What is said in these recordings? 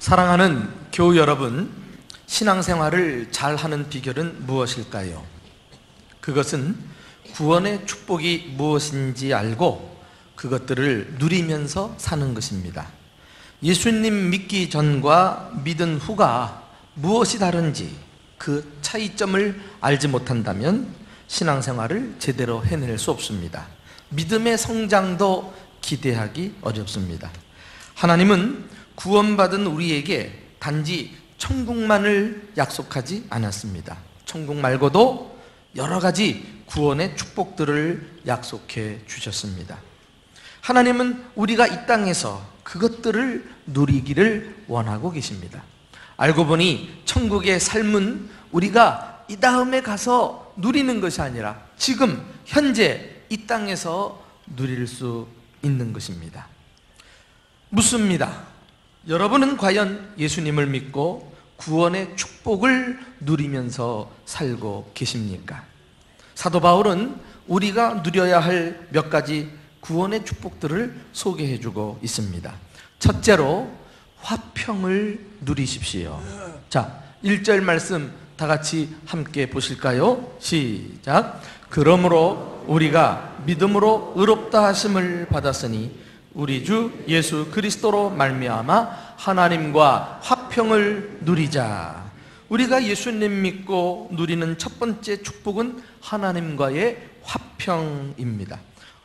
사랑하는 교우 여러분, 신앙생활을 잘하는 비결은 무엇일까요? 그것은 구원의 축복이 무엇인지 알고 그것들을 누리면서 사는 것입니다. 예수님 믿기 전과 믿은 후가 무엇이 다른지 그 차이점을 알지 못한다면 신앙생활을 제대로 해낼 수 없습니다. 믿음의 성장도 기대하기 어렵습니다. 하나님은 구원받은 우리에게 단지 천국만을 약속하지 않았습니다. 천국 말고도 여러 가지 구원의 축복들을 약속해 주셨습니다. 하나님은 우리가 이 땅에서 그것들을 누리기를 원하고 계십니다. 알고 보니 천국의 삶은 우리가 이 다음에 가서 누리는 것이 아니라 지금 현재 이 땅에서 누릴 수 있는 것입니다. 묻습니다. 여러분은 과연 예수님을 믿고 구원의 축복을 누리면서 살고 계십니까? 사도 바울은 우리가 누려야 할 몇 가지 구원의 축복들을 소개해 주고 있습니다. 첫째로 화평을 누리십시오. 자, 1절 말씀 다 같이 함께 보실까요? 시작. 그러므로 우리가 믿음으로 의롭다 하심을 받았으니 우리 주 예수 그리스도로 말미암아 하나님과 화평을 누리자. 우리가 예수님 믿고 누리는 첫 번째 축복은 하나님과의 화평입니다.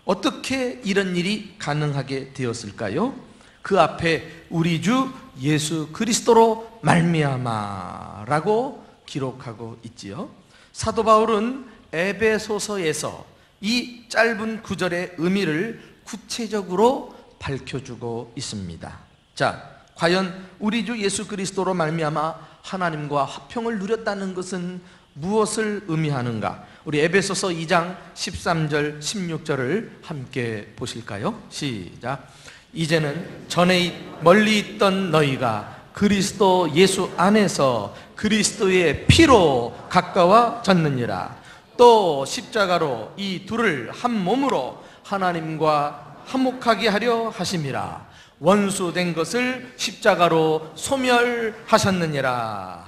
어떻게 이런 일이 가능하게 되었을까요? 그 앞에 우리 주 예수 그리스도로 말미암아 라고 기록하고 있지요. 사도 바울은 에베소서에서 이 짧은 구절의 의미를 구체적으로 밝혀주고 있습니다. 자, 과연 우리 주 예수 그리스도로 말미암아 하나님과 화평을 누렸다는 것은 무엇을 의미하는가? 우리 에베소서 2장 13절 16절을 함께 보실까요? 시작. 이제는 전에 멀리 있던 너희가 그리스도 예수 안에서 그리스도의 피로 가까워졌느니라. 또 십자가로 이 둘을 한 몸으로 하나님과 화목하게 하려 하심이라. 원수된 것을 십자가로 소멸하셨느니라.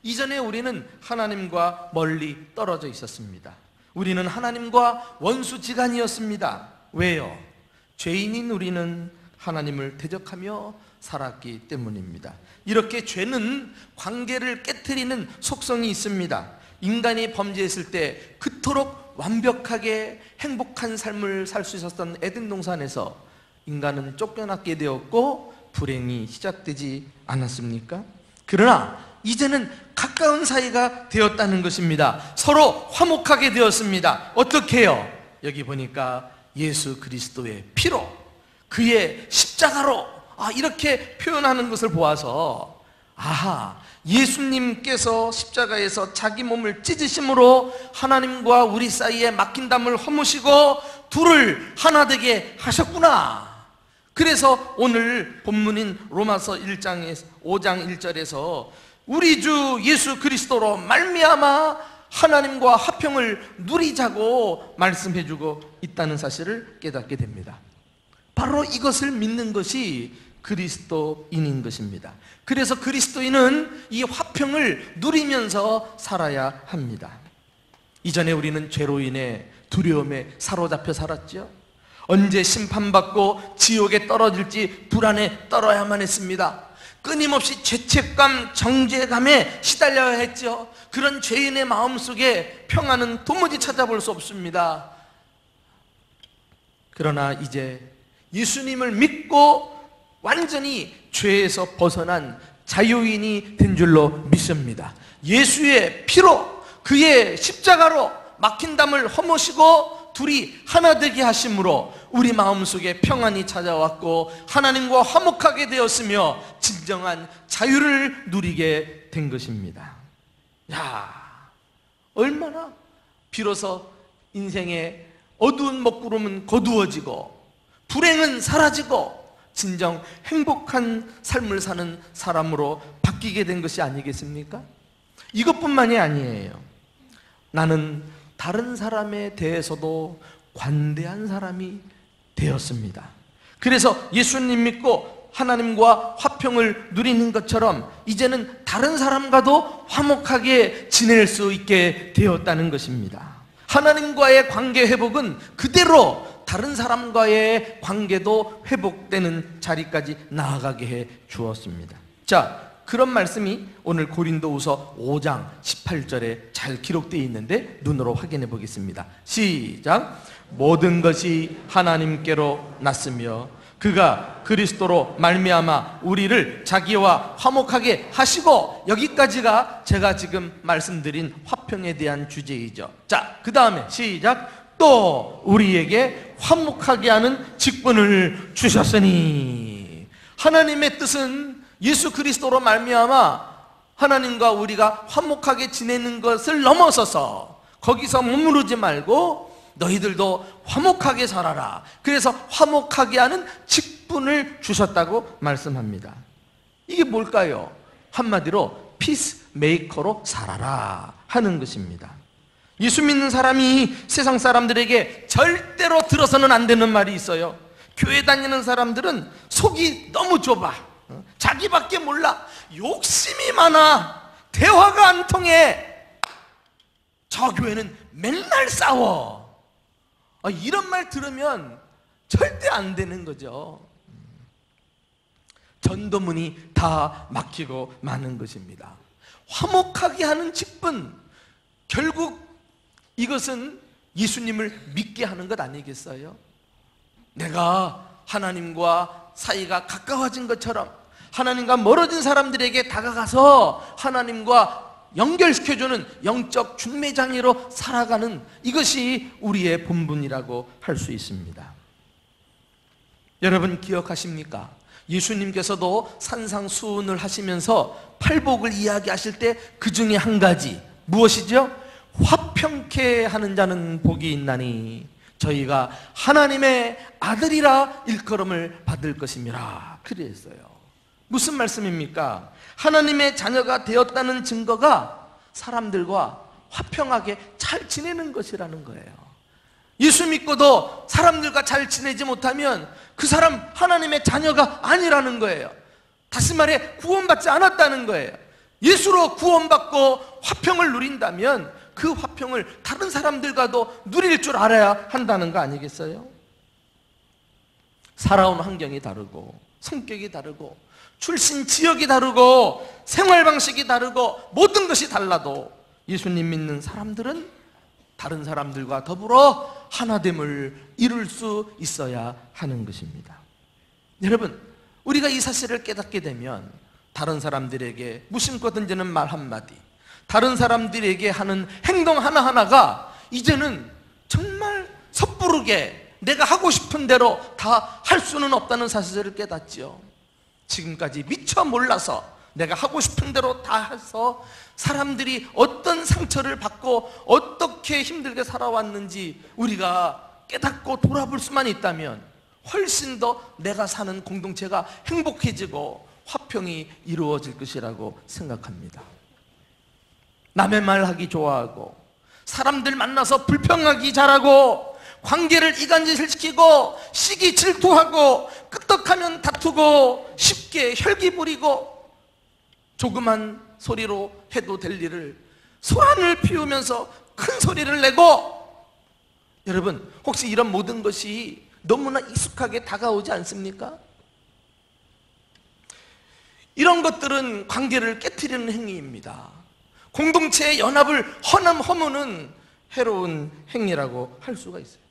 이전에 우리는 하나님과 멀리 떨어져 있었습니다. 우리는 하나님과 원수지간이었습니다. 왜요? 죄인인 우리는 하나님을 대적하며 살았기 때문입니다. 이렇게 죄는 관계를 깨트리는 속성이 있습니다. 인간이 범죄했을 때 그토록 완벽하게 행복한 삶을 살 수 있었던 에덴 동산에서 인간은 쫓겨나게 되었고 불행이 시작되지 않았습니까? 그러나 이제는 가까운 사이가 되었다는 것입니다. 서로 화목하게 되었습니다. 어떻게 해요? 여기 보니까 예수 그리스도의 피로, 그의 십자가로, 이렇게 표현하는 것을 보아서 아하, 예수님께서 십자가에서 자기 몸을 찢으심으로 하나님과 우리 사이에 막힌 담을 허무시고 둘을 하나 되게 하셨구나. 그래서 오늘 본문인 로마서 1장 5장 1절에서 우리 주 예수 그리스도로 말미암아 하나님과 화평을 누리자고 말씀해주고 있다는 사실을 깨닫게 됩니다. 바로 이것을 믿는 것이 그리스도인인 것입니다. 그래서 그리스도인은 이 화평을 누리면서 살아야 합니다. 이전에 우리는 죄로 인해 두려움에 사로잡혀 살았죠. 언제 심판받고 지옥에 떨어질지 불안에 떨어야만 했습니다. 끊임없이 죄책감, 정죄감에 시달려야 했죠. 그런 죄인의 마음속에 평안은 도무지 찾아볼 수 없습니다. 그러나 이제 예수님을 믿고 완전히 죄에서 벗어난 자유인이 된 줄로 믿습니다. 예수의 피로, 그의 십자가로 막힌 담을 허무시고 둘이 하나 되게 하심으로 우리 마음속에 평안이 찾아왔고 하나님과 화목하게 되었으며 진정한 자유를 누리게 된 것입니다. 야, 얼마나 비로소 인생의 어두운 먹구름은 거두어지고 불행은 사라지고 진정 행복한 삶을 사는 사람으로 바뀌게 된 것이 아니겠습니까? 이것뿐만이 아니에요. 나는 다른 사람에 대해서도 관대한 사람이 되었습니다. 그래서 예수님 믿고 하나님과 화평을 누리는 것처럼 이제는 다른 사람과도 화목하게 지낼 수 있게 되었다는 것입니다. 하나님과의 관계 회복은 그대로 다른 사람과의 관계도 회복되는 자리까지 나아가게 해 주었습니다. 자, 그런 말씀이 오늘 고린도후서 5장 18절에 잘 기록되어 있는데 눈으로 확인해 보겠습니다. 시작. 모든 것이 하나님께로 났으며 그가 그리스도로 말미암아 우리를 자기와 화목하게 하시고, 여기까지가 제가 지금 말씀드린 화평에 대한 주제이죠. 자, 그 다음에 시작. 또 우리에게 화목하게 하는 직분을 주셨으니, 하나님의 뜻은 예수 그리스도로 말미암아 하나님과 우리가 화목하게 지내는 것을 넘어서서 거기서 머무르지 말고 너희들도 화목하게 살아라. 그래서 화목하게 하는 직분을 주셨다고 말씀합니다. 이게 뭘까요? 한마디로 피스메이커로 살아라 하는 것입니다. 예수 믿는 사람이 세상 사람들에게 절대로 들어서는 안 되는 말이 있어요. 교회 다니는 사람들은 속이 너무 좁아. 자기밖에 몰라. 욕심이 많아. 대화가 안 통해. 저 교회는 맨날 싸워. 이런 말 들으면 절대 안 되는 거죠. 전도문이 다 막히고 마는 것입니다. 화목하게 하는 직분, 결국 이것은 예수님을 믿게 하는 것 아니겠어요? 내가 하나님과 사이가 가까워진 것처럼 하나님과 멀어진 사람들에게 다가가서 하나님과 연결시켜주는 영적 중매장애로 살아가는, 이것이 우리의 본분이라고 할 수 있습니다. 여러분 기억하십니까? 예수님께서도 산상수훈을 하시면서 팔복을 이야기하실 때 그 중에 한 가지 무엇이죠? 화평케 하는 자는 복이 있나니 저희가 하나님의 아들이라 일컬음을 받을 것임이라 그랬어요. 무슨 말씀입니까? 하나님의 자녀가 되었다는 증거가 사람들과 화평하게 잘 지내는 것이라는 거예요. 예수 믿고도 사람들과 잘 지내지 못하면 그 사람 하나님의 자녀가 아니라는 거예요. 다시 말해 구원받지 않았다는 거예요. 예수로 구원받고 화평을 누린다면 그 화평을 다른 사람들과도 누릴 줄 알아야 한다는 거 아니겠어요? 살아온 환경이 다르고 성격이 다르고 출신 지역이 다르고 생활 방식이 다르고 모든 것이 달라도 예수님 믿는 사람들은 다른 사람들과 더불어 하나됨을 이룰 수 있어야 하는 것입니다. 여러분, 우리가 이 사실을 깨닫게 되면 다른 사람들에게 무심코 던지는 말 한마디, 다른 사람들에게 하는 행동 하나하나가 이제는 정말 섣부르게 내가 하고 싶은 대로 다 할 수는 없다는 사실을 깨닫지요. 지금까지 미처 몰라서 내가 하고 싶은 대로 다 해서 사람들이 어떤 상처를 받고 어떻게 힘들게 살아왔는지 우리가 깨닫고 돌아볼 수만 있다면 훨씬 더 내가 사는 공동체가 행복해지고 화평이 이루어질 것이라고 생각합니다. 남의 말하기 좋아하고 사람들 만나서 불평하기 잘하고 관계를 이간질시키고 시기 질투하고 끄떡하면 다투고 쉽게 혈기 부리고 조그만 소리로 해도 될 일을 소란을 피우면서 큰 소리를 내고, 여러분 혹시 이런 모든 것이 너무나 익숙하게 다가오지 않습니까? 이런 것들은 관계를 깨트리는 행위입니다. 공동체의 연합을 허무는 해로운 행위라고 할 수가 있어요.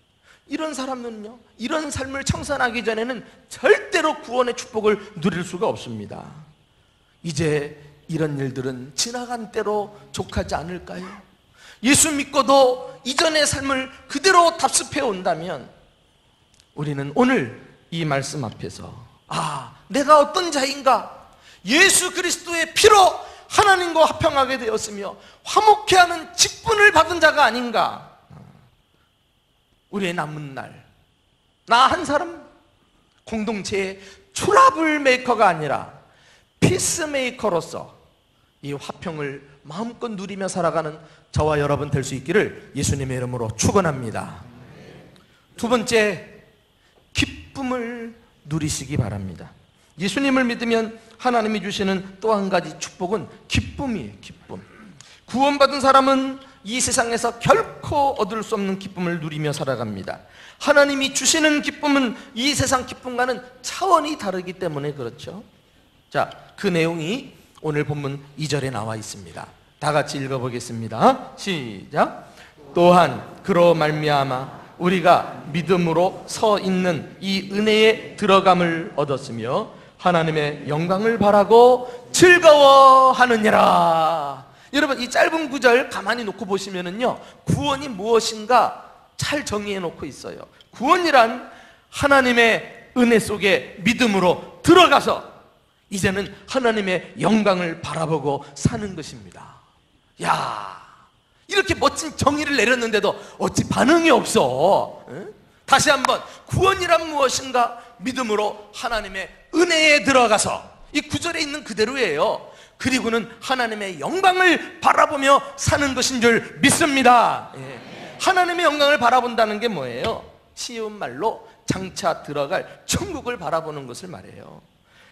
이런 사람은요, 이런 삶을 청산하기 전에는 절대로 구원의 축복을 누릴 수가 없습니다. 이제 이런 일들은 지나간 때로 족하지 않을까요? 예수 믿고도 이전의 삶을 그대로 답습해 온다면 우리는 오늘 이 말씀 앞에서 내가 어떤 자인가, 예수 그리스도의 피로 하나님과 화평하게 되었으며 화목케 하는 직분을 받은 자가 아닌가. 우리의 남은 날 나 한 사람 공동체의 트러블 메이커가 아니라 피스메이커로서 이 화평을 마음껏 누리며 살아가는 저와 여러분 될 수 있기를 예수님의 이름으로 축원합니다. 두 번째, 기쁨을 누리시기 바랍니다. 예수님을 믿으면 하나님이 주시는 또 한 가지 축복은 기쁨이에요. 기쁨. 구원받은 사람은 이 세상에서 결코 얻을 수 없는 기쁨을 누리며 살아갑니다. 하나님이 주시는 기쁨은 이 세상 기쁨과는 차원이 다르기 때문에 그렇죠. 자, 그 내용이 오늘 본문 2절에 나와 있습니다. 다 같이 읽어보겠습니다. 시작. 또한 그로 말미암아 우리가 믿음으로 서 있는 이 은혜에 들어감을 얻었으며 하나님의 영광을 바라고 즐거워하느니라. 여러분, 이 짧은 구절 가만히 놓고 보시면은요, 구원이 무엇인가 잘 정의해 놓고 있어요. 구원이란 하나님의 은혜 속에 믿음으로 들어가서 이제는 하나님의 영광을 바라보고 사는 것입니다. 야, 이렇게 멋진 정의를 내렸는데도 어찌 반응이 없어? 응? 다시 한번, 구원이란 무엇인가? 믿음으로 하나님의 은혜에 들어가서, 이 구절에 있는 그대로예요. 그리고는 하나님의 영광을 바라보며 사는 것인 줄 믿습니다. 예. 하나님의 영광을 바라본다는 게 뭐예요? 쉬운 말로 장차 들어갈 천국을 바라보는 것을 말해요.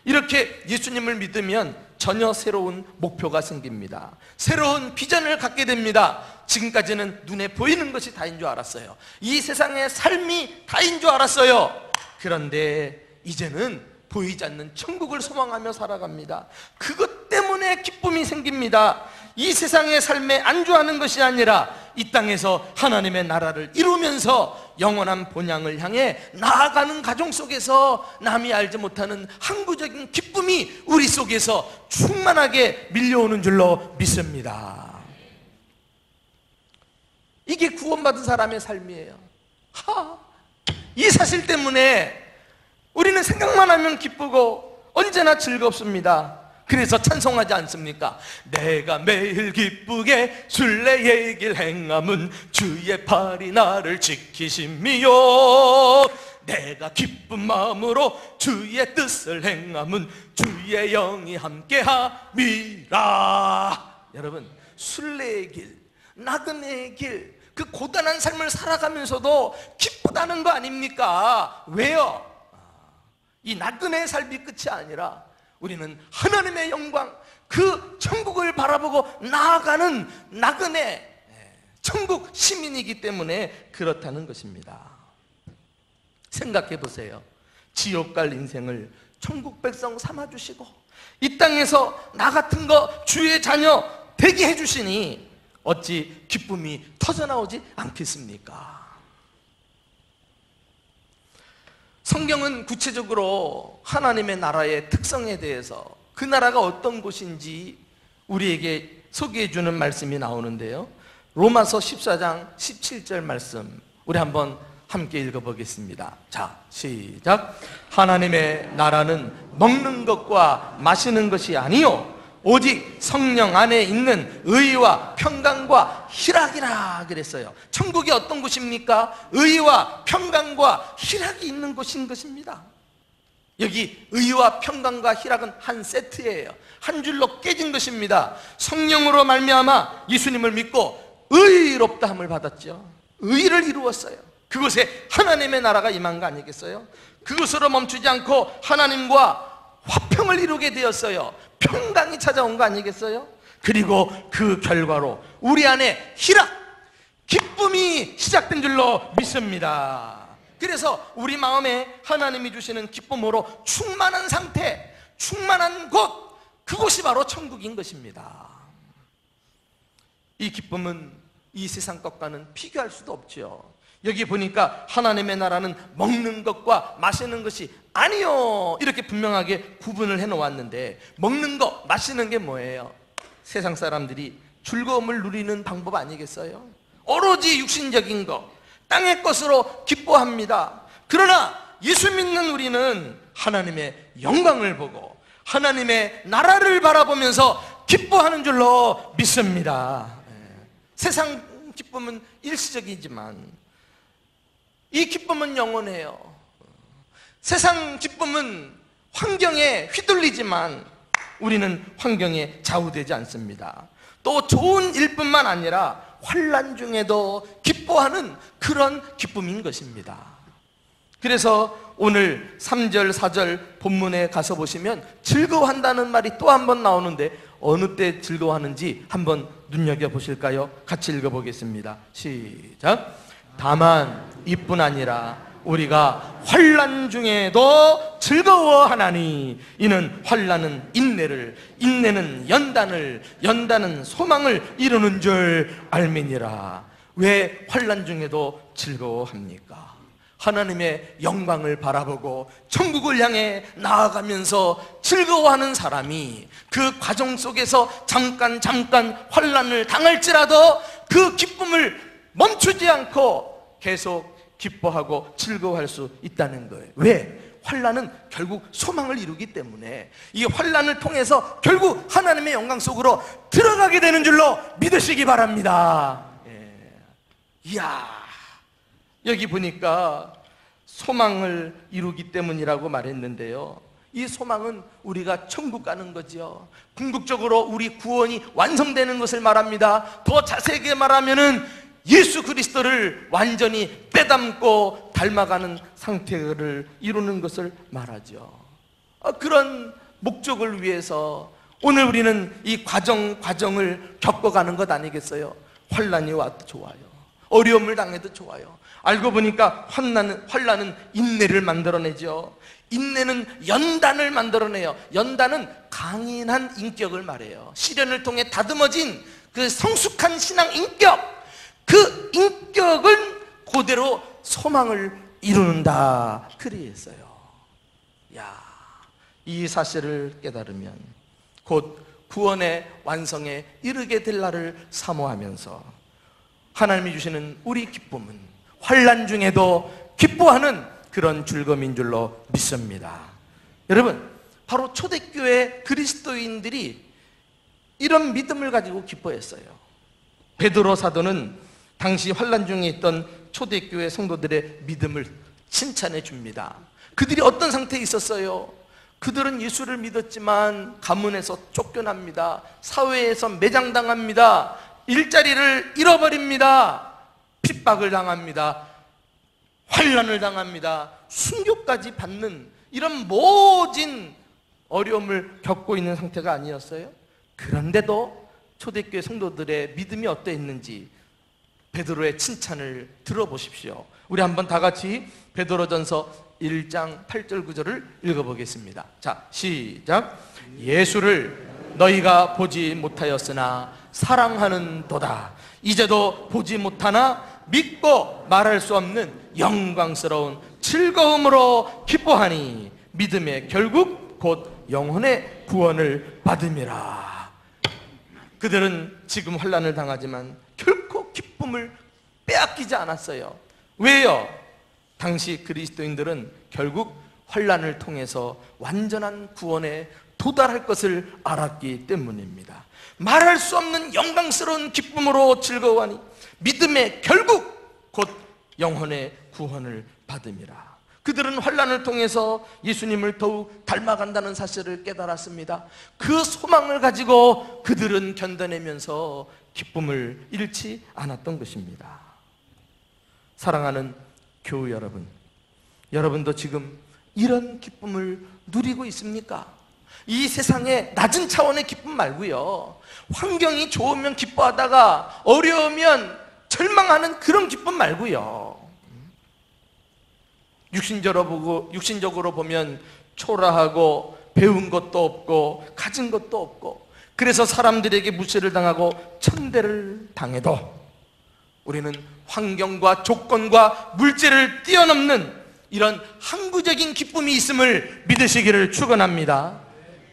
이렇게 예수님을 믿으면 전혀 새로운 목표가 생깁니다. 새로운 비전을 갖게 됩니다. 지금까지는 눈에 보이는 것이 다인 줄 알았어요. 이 세상의 삶이 다인 줄 알았어요. 그런데 이제는 보이지 않는 천국을 소망하며 살아갑니다. 그것 때문에 기쁨이 생깁니다. 이 세상의 삶에 안주하는 것이 아니라 이 땅에서 하나님의 나라를 이루면서 영원한 본향을 향해 나아가는 가정 속에서 남이 알지 못하는 항구적인 기쁨이 우리 속에서 충만하게 밀려오는 줄로 믿습니다. 이게 구원받은 사람의 삶이에요. 이 사실 때문에 우리는 생각만 하면 기쁘고 언제나 즐겁습니다. 그래서 찬송하지 않습니까? 내가 매일 기쁘게 순례의 길 행함은 주의 팔이 나를 지키심이요, 내가 기쁜 마음으로 주의 뜻을 행함은 주의 영이 함께함이라. 여러분, 순례의 길, 나그네의 길, 그 고단한 삶을 살아가면서도 기쁘다는 거 아닙니까? 왜요? 이 나그네의 삶이 끝이 아니라 우리는 하나님의 영광, 그 천국을 바라보고 나아가는 나그네, 천국 시민이기 때문에 그렇다는 것입니다. 생각해 보세요. 지옥 갈 인생을 천국 백성 삼아주시고 이 땅에서 나 같은 거 주의 자녀 되게 해주시니 어찌 기쁨이 터져나오지 않겠습니까? 성경은 구체적으로 하나님의 나라의 특성에 대해서, 그 나라가 어떤 곳인지 우리에게 소개해 주는 말씀이 나오는데요, 로마서 14장 17절 말씀 우리 한번 함께 읽어보겠습니다. 자, 시작. 하나님의 나라는 먹는 것과 마시는 것이 아니요 오직 성령 안에 있는 의와 평강과 희락이라 그랬어요. 천국이 어떤 곳입니까? 의와 평강과 희락이 있는 곳인 것입니다. 여기 의와 평강과 희락은 한 세트예요. 한 줄로 깨진 것입니다. 성령으로 말미암아 예수님을 믿고 의롭다함을 받았죠. 의를 이루었어요. 그곳에 하나님의 나라가 임한 거 아니겠어요? 그것으로 멈추지 않고 하나님과 화평을 이루게 되었어요. 평강이 찾아온 거 아니겠어요? 그리고 그 결과로 우리 안에 희락, 기쁨이 시작된 줄로 믿습니다. 그래서 우리 마음에 하나님이 주시는 기쁨으로 충만한 상태, 충만한 곳, 그곳이 바로 천국인 것입니다. 이 기쁨은 이 세상 것과는 비교할 수도 없죠. 여기 보니까 하나님의 나라는 먹는 것과 마시는 것이 아니요, 이렇게 분명하게 구분을 해놓았는데, 먹는 것, 마시는 게 뭐예요? 세상 사람들이 즐거움을 누리는 방법 아니겠어요? 오로지 육신적인 것, 땅의 것으로 기뻐합니다. 그러나 예수 믿는 우리는 하나님의 영광을 보고 하나님의 나라를 바라보면서 기뻐하는 줄로 믿습니다. 세상 기쁨은 일시적이지만 이 기쁨은 영원해요. 세상 기쁨은 환경에 휘둘리지만 우리는 환경에 좌우되지 않습니다. 또 좋은 일뿐만 아니라 환난 중에도 기뻐하는 그런 기쁨인 것입니다. 그래서 오늘 3절, 4절 본문에 가서 보시면 즐거워한다는 말이 또 한 번 나오는데 어느 때 즐거워하는지 한번 눈여겨보실까요? 같이 읽어보겠습니다. 시작. 다만 이뿐 아니라 우리가 환난 중에도 즐거워하나니 이는 환난은 인내를, 인내는 연단을, 연단은 소망을 이루는 줄 알미니라. 왜 환난 중에도 즐거워합니까? 하나님의 영광을 바라보고 천국을 향해 나아가면서 즐거워하는 사람이 그 과정 속에서 잠깐 환난을 당할지라도 그 기쁨을 멈추지 않고 계속 기뻐하고 즐거워할 수 있다는 거예요. 왜? 환난은 결국 소망을 이루기 때문에 이 환난을 통해서 결국 하나님의 영광 속으로 들어가게 되는 줄로 믿으시기 바랍니다. 이야, 여기 보니까 소망을 이루기 때문이라고 말했는데요, 이 소망은 우리가 천국 가는 거죠. 궁극적으로 우리 구원이 완성되는 것을 말합니다. 더 자세하게 말하면은 예수 그리스도를 완전히 빼닮고 닮아가는 상태를 이루는 것을 말하죠. 그런 목적을 위해서 오늘 우리는 이 과정을 겪어가는 것 아니겠어요? 환난이 와도 좋아요, 어려움을 당해도 좋아요. 알고 보니까 환난은 인내를 만들어내죠. 인내는 연단을 만들어내요. 연단은 강인한 인격을 말해요. 시련을 통해 다듬어진 그 성숙한 신앙 인격, 그 인격은 그대로 소망을 이루는다 그리했어요. 야, 이 사실을 깨달으면 곧 구원의 완성에 이르게 될 날을 사모하면서 하나님이 주시는 우리 기쁨은 환난 중에도 기뻐하는 그런 즐거움인 줄로 믿습니다. 여러분, 바로 초대교회 그리스도인들이 이런 믿음을 가지고 기뻐했어요. 베드로 사도는 당시 환난 중에 있던 초대교회 성도들의 믿음을 칭찬해 줍니다. 그들이 어떤 상태에 있었어요? 그들은 예수를 믿었지만 가문에서 쫓겨납니다. 사회에서 매장당합니다. 일자리를 잃어버립니다. 핍박을 당합니다. 환난을 당합니다. 순교까지 받는 이런 모진 어려움을 겪고 있는 상태가 아니었어요? 그런데도 초대교회 성도들의 믿음이 어떠했는지 베드로의 칭찬을 들어보십시오. 우리 한번 다 같이 베드로전서 1장 8절 9절을 읽어보겠습니다. 자, 시작. 예수를 너희가 보지 못하였으나 사랑하는 도다. 이제도 보지 못하나 믿고 말할 수 없는 영광스러운 즐거움으로 기뻐하니 믿음의 결국 곧 영혼의 구원을 받음이라. 그들은 지금 환난을 당하지만 결코 기쁨을 빼앗기지 않았어요. 왜요? 당시 그리스도인들은 결국 환난을 통해서 완전한 구원에 도달할 것을 알았기 때문입니다. 말할 수 없는 영광스러운 기쁨으로 즐거워하니 믿음의 결국 곧 영혼의 구원을 받음이라. 그들은 환난을 통해서 예수님을 더욱 닮아간다는 사실을 깨달았습니다. 그 소망을 가지고 그들은 견뎌내면서 기쁨을 잃지 않았던 것입니다. 사랑하는 교우 여러분, 여러분도 지금 이런 기쁨을 누리고 있습니까? 이 세상의 낮은 차원의 기쁨 말고요, 환경이 좋으면 기뻐하다가 어려우면 절망하는 그런 기쁨 말고요, 육신적으로 보면 초라하고 배운 것도 없고 가진 것도 없고 그래서 사람들에게 무시를 당하고 천대를 당해도 우리는 환경과 조건과 물질을 뛰어넘는 이런 항구적인 기쁨이 있음을 믿으시기를 축원합니다.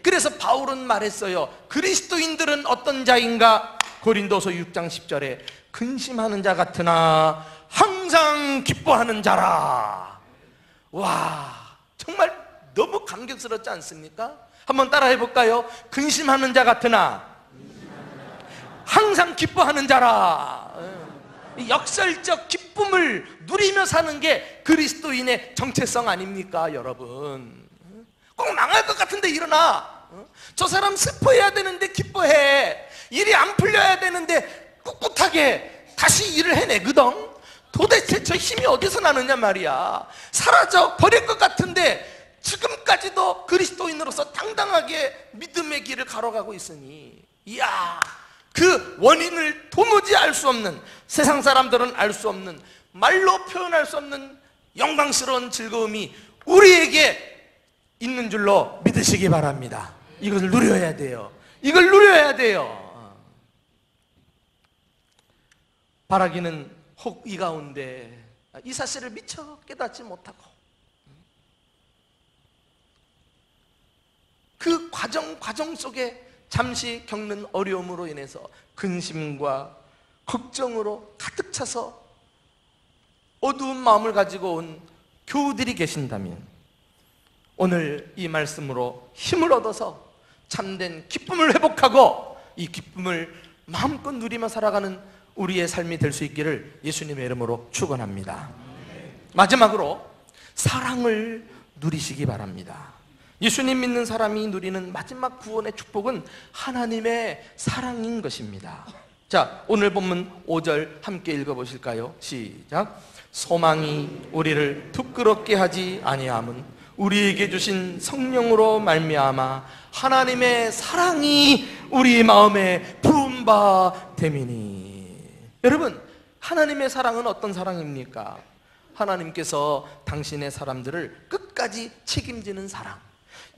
그래서 바울은 말했어요. 그리스도인들은 어떤 자인가? 고린도서 6장 10절에 근심하는 자 같으나 항상 기뻐하는 자라. 와, 정말 너무 감격스럽지 않습니까? 한번 따라 해볼까요? 근심하는 자 같으나 항상 기뻐하는 자라. 역설적 기쁨을 누리며 사는 게 그리스도인의 정체성 아닙니까, 여러분? 꼭 망할 것 같은데 일어나. 저 사람 슬퍼해야 되는데 기뻐해. 일이 안 풀려야 되는데 꿋꿋하게 다시 일을 해내거든. 도대체 저 힘이 어디서 나느냐 말이야. 사라져 버릴 것 같은데 지금까지도 그리스도인으로서 당당하게 믿음의 길을 걸어가고 있으니, 이야, 그 원인을 도무지 알 수 없는, 세상 사람들은 알 수 없는, 말로 표현할 수 없는 영광스러운 즐거움이 우리에게 있는 줄로 믿으시기 바랍니다. 이것을 누려야 돼요. 이걸 누려야 돼요. 바라기는 혹 이 가운데 이 사실을 미처 깨닫지 못하고 그 과정 속에 잠시 겪는 어려움으로 인해서 근심과 걱정으로 가득 차서 어두운 마음을 가지고 온 교우들이 계신다면, 오늘 이 말씀으로 힘을 얻어서 참된 기쁨을 회복하고 이 기쁨을 마음껏 누리며 살아가는 우리의 삶이 될 수 있기를 예수님의 이름으로 축원합니다. 마지막으로 사랑을 누리시기 바랍니다. 예수님 믿는 사람이 누리는 마지막 구원의 축복은 하나님의 사랑인 것입니다. 자, 오늘 본문 5절 함께 읽어보실까요? 시작. 소망이 우리를 부끄럽게 하지 아니함은 우리에게 주신 성령으로 말미암아 하나님의 사랑이 우리 마음에 부은 바 됨이니. 여러분, 하나님의 사랑은 어떤 사랑입니까? 하나님께서 당신의 사람들을 끝까지 책임지는 사랑,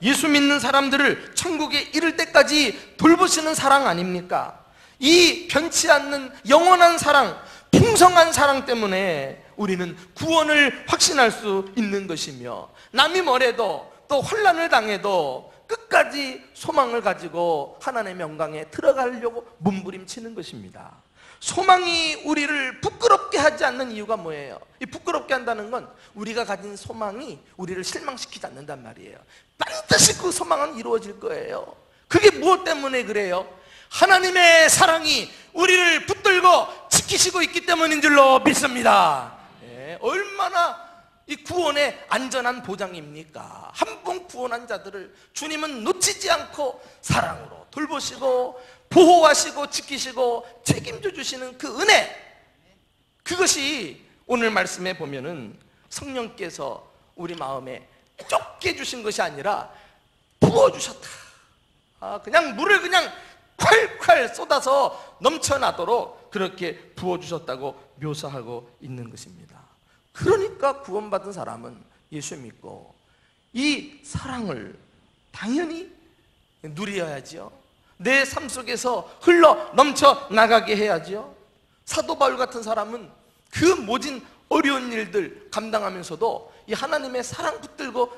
예수 믿는 사람들을 천국에 이를 때까지 돌보시는 사랑 아닙니까? 이 변치 않는 영원한 사랑, 풍성한 사랑 때문에 우리는 구원을 확신할 수 있는 것이며, 남이 뭐래도 또 혼란을 당해도 끝까지 소망을 가지고 하나님의 영광에 들어가려고 몸부림치는 것입니다. 소망이 우리를 부끄럽게 하지 않는 이유가 뭐예요? 이 부끄럽게 한다는 건 우리가 가진 소망이 우리를 실망시키지 않는단 말이에요. 반드시 그 소망은 이루어질 거예요. 그게 무엇 때문에 그래요? 하나님의 사랑이 우리를 붙들고 지키시고 있기 때문인 줄로 믿습니다. 얼마나 이 구원의 안전한 보장입니까? 한 번 구원한 자들을 주님은 놓치지 않고 사랑으로 돌보시고 보호하시고 지키시고 책임져 주시는 그 은혜, 그것이 오늘 말씀에 보면은 성령께서 우리 마음에 좁게 주신 것이 아니라 부어주셨다. 그냥 물을 그냥 콸콸 쏟아서 넘쳐나도록 그렇게 부어주셨다고 묘사하고 있는 것입니다. 그러니까 구원받은 사람은 예수 믿고 이 사랑을 당연히 누려야지요. 내 삶 속에서 흘러 넘쳐 나가게 해야지요. 사도 바울 같은 사람은 그 모진 어려운 일들 감당하면서도 이 하나님의 사랑 붙들고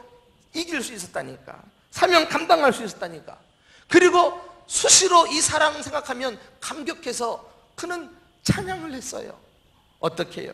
이길 수 있었다니까. 사명 감당할 수 있었다니까. 그리고 수시로 이 사랑 생각하면 감격해서 그는 찬양을 했어요. 어떻게 해요?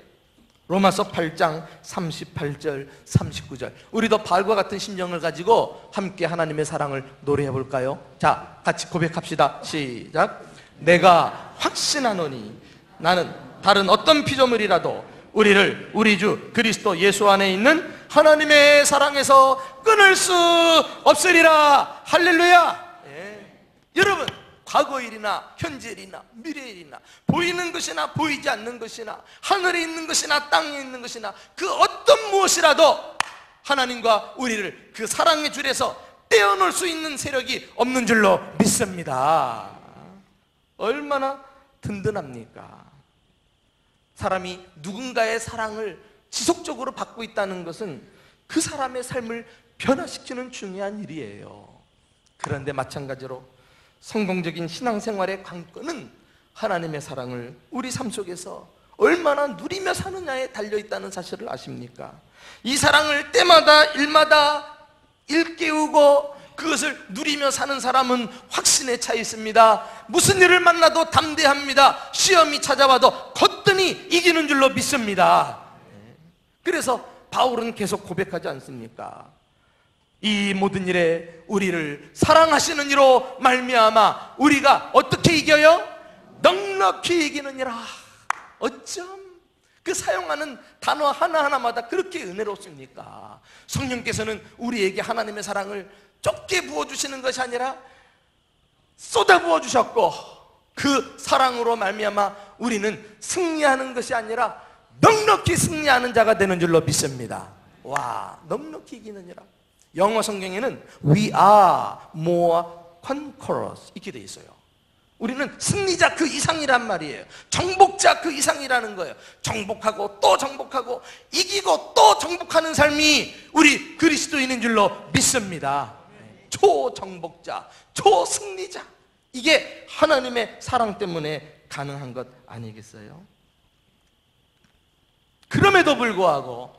로마서 8장 38절 39절. 우리도 바울과 같은 심정을 가지고 함께 하나님의 사랑을 노래해 볼까요? 자, 같이 고백합시다. 시작. 내가 확신하노니 나는 다른 어떤 피조물이라도 우리를 우리 주 그리스도 예수 안에 있는 하나님의 사랑에서 끊을 수 없으리라. 할렐루야. 여러분, 과거 일이나 현재 일이나 미래 일이나 보이는 것이나 보이지 않는 것이나 하늘에 있는 것이나 땅에 있는 것이나 그 어떤 무엇이라도 하나님과 우리를 그 사랑의 줄에서 떼어놓을 수 있는 세력이 없는 줄로 믿습니다. 얼마나 든든합니까? 사람이 누군가의 사랑을 지속적으로 받고 있다는 것은 그 사람의 삶을 변화시키는 중요한 일이에요. 그런데 마찬가지로 성공적인 신앙생활의 관건은 하나님의 사랑을 우리 삶 속에서 얼마나 누리며 사느냐에 달려있다는 사실을 아십니까? 이 사랑을 때마다 일마다 일깨우고 그것을 누리며 사는 사람은 확신에 차 있습니다. 무슨 일을 만나도 담대합니다. 시험이 찾아와도 거뜬히 이기는 줄로 믿습니다. 그래서 바울은 계속 고백하지 않습니까? 이 모든 일에 우리를 사랑하시는 이로 말미암아 우리가 어떻게 이겨요? 넉넉히 이기느니라. 어쩜 그 사용하는 단어 하나하나마다 그렇게 은혜롭습니까? 성령께서는 우리에게 하나님의 사랑을 좁게 부어주시는 것이 아니라 쏟아 부어주셨고, 그 사랑으로 말미암아 우리는 승리하는 것이 아니라 넉넉히 승리하는 자가 되는 줄로 믿습니다. 와, 넉넉히 이기느니라. 영어 성경에는 We are more conquerors 이렇게 돼 있어요. 우리는 승리자 그 이상이란 말이에요. 정복자 그 이상이라는 거예요. 정복하고 또 정복하고 이기고 또 정복하는 삶이 우리 그리스도인인 줄로 믿습니다. 초정복자, 초승리자. 이게 하나님의 사랑 때문에 가능한 것 아니겠어요? 그럼에도 불구하고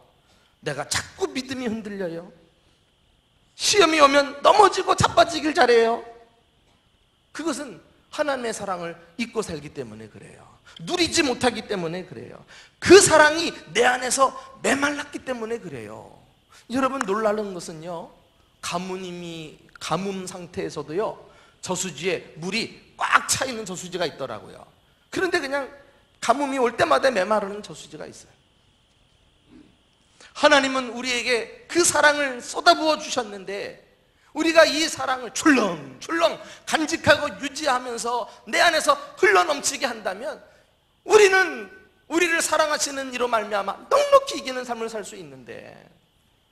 내가 자꾸 믿음이 흔들려요. 시험이 오면 넘어지고 자빠지길 잘해요. 그것은 하나님의 사랑을 잊고 살기 때문에 그래요. 누리지 못하기 때문에 그래요. 그 사랑이 내 안에서 메말랐기 때문에 그래요. 여러분, 놀라는 것은요, 가뭄 상태에서도요, 저수지에 물이 꽉 차 있는 저수지가 있더라고요. 그런데 그냥 가뭄이 올 때마다 메마르는 저수지가 있어요. 하나님은 우리에게 그 사랑을 쏟아부어 주셨는데, 우리가 이 사랑을 출렁출렁 간직하고 유지하면서 내 안에서 흘러넘치게 한다면 우리를 사랑하시는 이로 말미암아 넉넉히 이기는 삶을 살 수 있는데,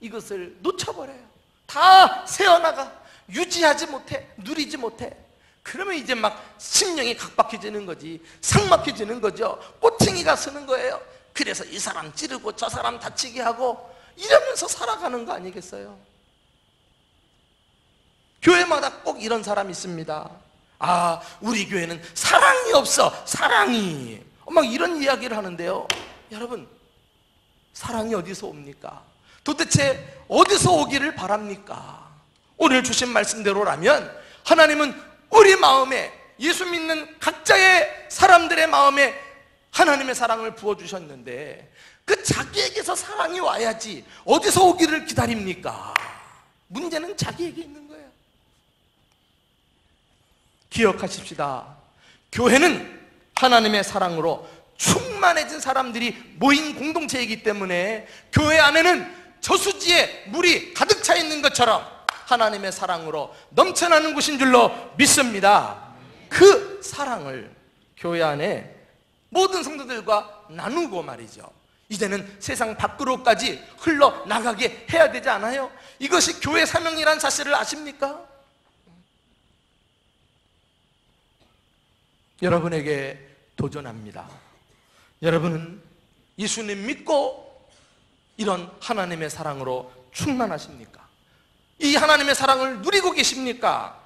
이것을 놓쳐버려요. 다 새어나가 유지하지 못해, 누리지 못해. 그러면 이제 막 심령이 각박해지는 거지, 삭막해지는 거죠. 꼬챙이가 서는 거예요. 그래서 이 사람 찌르고 저 사람 다치게 하고 이러면서 살아가는 거 아니겠어요? 교회마다 꼭 이런 사람이 있습니다. 아, 우리 교회는 사랑이 없어, 사랑이. 막 이런 이야기를 하는데요, 여러분, 사랑이 어디서 옵니까? 도대체 어디서 오기를 바랍니까? 오늘 주신 말씀대로라면 하나님은 우리 마음에, 예수 믿는 각자의 사람들의 마음에 하나님의 사랑을 부어주셨는데, 그 자기에게서 사랑이 와야지 어디서 오기를 기다립니까? 문제는 자기에게 있는 거예요. 기억하십시다. 교회는 하나님의 사랑으로 충만해진 사람들이 모인 공동체이기 때문에 교회 안에는 저수지에 물이 가득 차 있는 것처럼 하나님의 사랑으로 넘쳐나는 곳인 줄로 믿습니다. 그 사랑을 교회 안에 모든 성도들과 나누고 말이죠, 이제는 세상 밖으로까지 흘러나가게 해야 되지 않아요? 이것이 교회 사명이란 사실을 아십니까? 여러분에게 도전합니다. 여러분은 예수님 믿고 이런 하나님의 사랑으로 충만하십니까? 이 하나님의 사랑을 누리고 계십니까?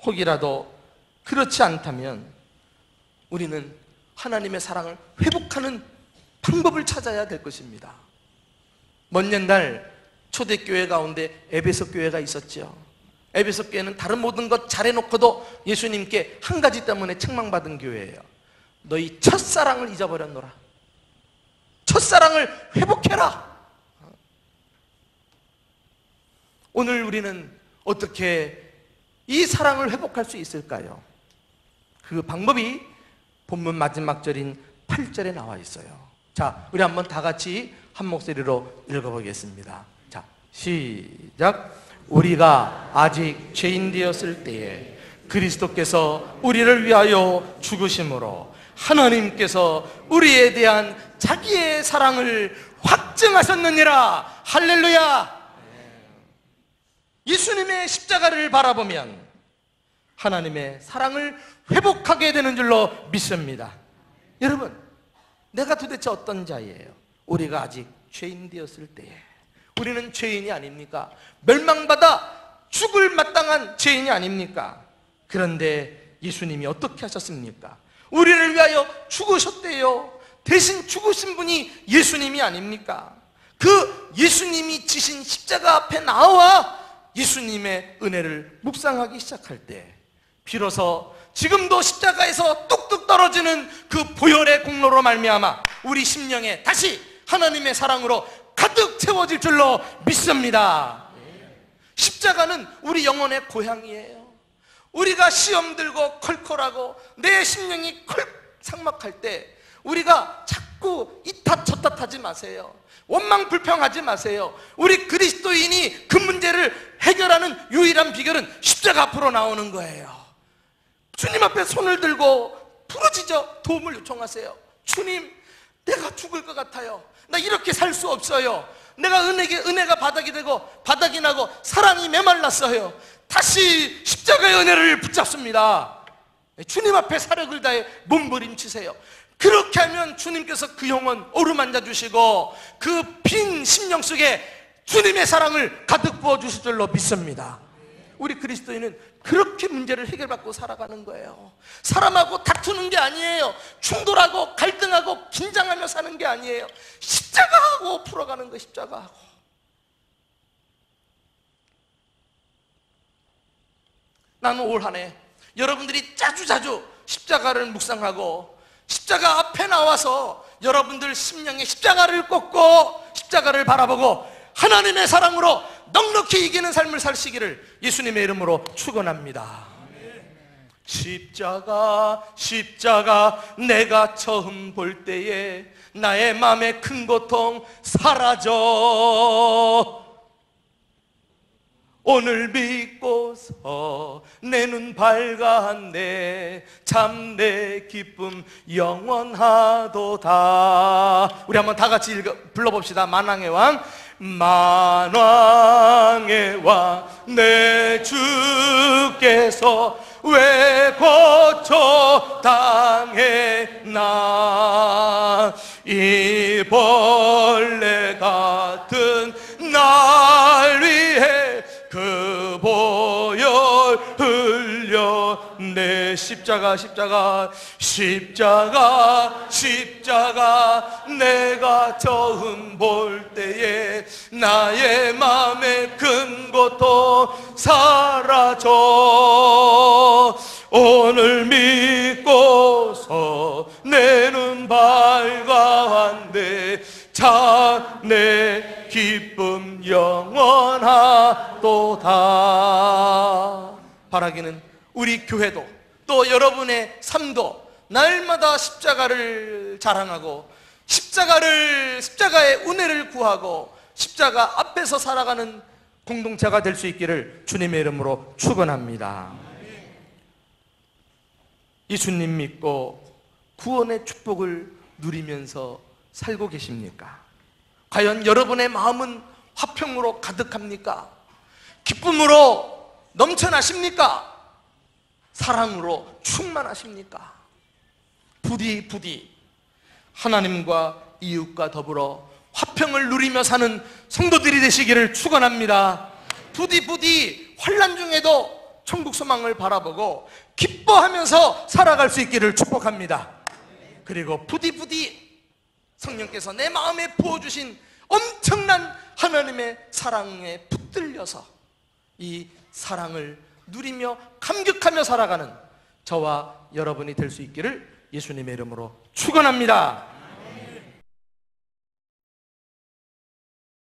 혹이라도 그렇지 않다면 우리는 하나님의 사랑을 회복하는 방법을 찾아야 될 것입니다. 먼 옛날 초대교회 가운데 에베소 교회가 있었죠. 에베소 교회는 다른 모든 것 잘해놓고도 예수님께 한 가지 때문에 책망받은 교회예요. 너희 첫사랑을 잊어버렸노라. 첫사랑을 회복해라. 오늘 우리는 어떻게 이 사랑을 회복할 수 있을까요? 그 방법이 본문 마지막 절인 8절에 나와 있어요. 자, 우리 한번 다 같이 한 목소리로 읽어보겠습니다. 자, 시작. 우리가 아직 죄인 되었을 때에 그리스도께서 우리를 위하여 죽으심으로 하나님께서 우리에 대한 자기의 사랑을 확증하셨느니라. 할렐루야. 예수님의 십자가를 바라보면 하나님의 사랑을 회복하게 되는 줄로 믿습니다. 여러분, 내가 도대체 어떤 자예요? 우리가 아직 죄인 되었을 때에, 우리는 죄인이 아닙니까? 멸망받아 죽을 마땅한 죄인이 아닙니까? 그런데 예수님이 어떻게 하셨습니까? 우리를 위하여 죽으셨대요. 대신 죽으신 분이 예수님이 아닙니까? 그 예수님이 지신 십자가 앞에 나와 예수님의 은혜를 묵상하기 시작할 때 비로소 지금도 십자가에서 뚝뚝 떨어지는 그 보혈의 공로로 말미암아 우리 심령에 다시 하나님의 사랑으로 가득 채워질 줄로 믿습니다. 십자가는 우리 영혼의 고향이에요. 우리가 시험 들고 컬컬하고 내 심령이 삭막할 때 우리가 자꾸 이탓 저탓 하지 마세요. 원망 불평하지 마세요. 우리 그리스도인이 그 문제를 해결하는 유일한 비결은 십자가 앞으로 나오는 거예요. 주님 앞에 손을 들고 부르짖어 도움을 요청하세요. 주님, 내가 죽을 것 같아요. 나 이렇게 살 수 없어요. 내가 은혜가 바닥이 되고 바닥이 나고 사랑이 메말랐어요. 다시 십자가의 은혜를 붙잡습니다. 주님 앞에 사력을 다해 몸부림치세요. 그렇게 하면 주님께서 그 영혼 어루만져 주시고 그 빈 심령 속에 주님의 사랑을 가득 부어 주실 줄로 믿습니다. 우리 그리스도인은 그렇게 문제를 해결받고 살아가는 거예요. 사람하고 다투는 게 아니에요. 충돌하고 갈등하고 긴장하며 사는 게 아니에요. 십자가하고 풀어가는 거예요. 십자가하고. 나는 올 한 해 여러분들이 자주자주 십자가를 묵상하고 십자가 앞에 나와서 여러분들 심령에 십자가를 꽂고 십자가를 바라보고 하나님의 사랑으로 넉넉히 이기는 삶을 사시기를 예수님의 이름으로 축원합니다. 십자가 십자가 내가 처음 볼 때에 나의 마음의 큰 고통 사라져. 오늘 믿고서 내 눈 밝았네. 참 내 기쁨 영원하도다. 우리 한번 다 같이 불러봅시다. 만왕의 왕. 만왕의 왕 내 주께서 왜 고초 당했나. 이 벌레 같은 날 위해 그 보혈 흘려 내 십자가 십자가 십자가 십자가 내가 처음 볼 때에 나의 맘에 큰 고통 사라져. 오늘 믿고서 내 눈 밝아한데 참 내 기쁨 영원하도다. 바라기는 우리 교회도 또 여러분의 삶도 날마다 십자가를 자랑하고 십자가의 은혜를 구하고 십자가 앞에서 살아가는 공동체가 될 수 있기를 주님의 이름으로 축원합니다. 예수님 믿고 구원의 축복을 누리면서 살고 계십니까? 과연 여러분의 마음은 화평으로 가득합니까? 기쁨으로 넘쳐나십니까? 사랑으로 충만하십니까? 부디 하나님과 이웃과 더불어 화평을 누리며 사는 성도들이 되시기를 축원합니다. 부디 환난 중에도 천국 소망을 바라보고 기뻐하면서 살아갈 수 있기를 축복합니다. 그리고 부디 성령께서 내 마음에 부어주신 엄청난 하나님의 사랑에 붙들려서 이 사랑을 누리며 감격하며 살아가는 저와 여러분이 될 수 있기를 예수님의 이름으로 축원합니다.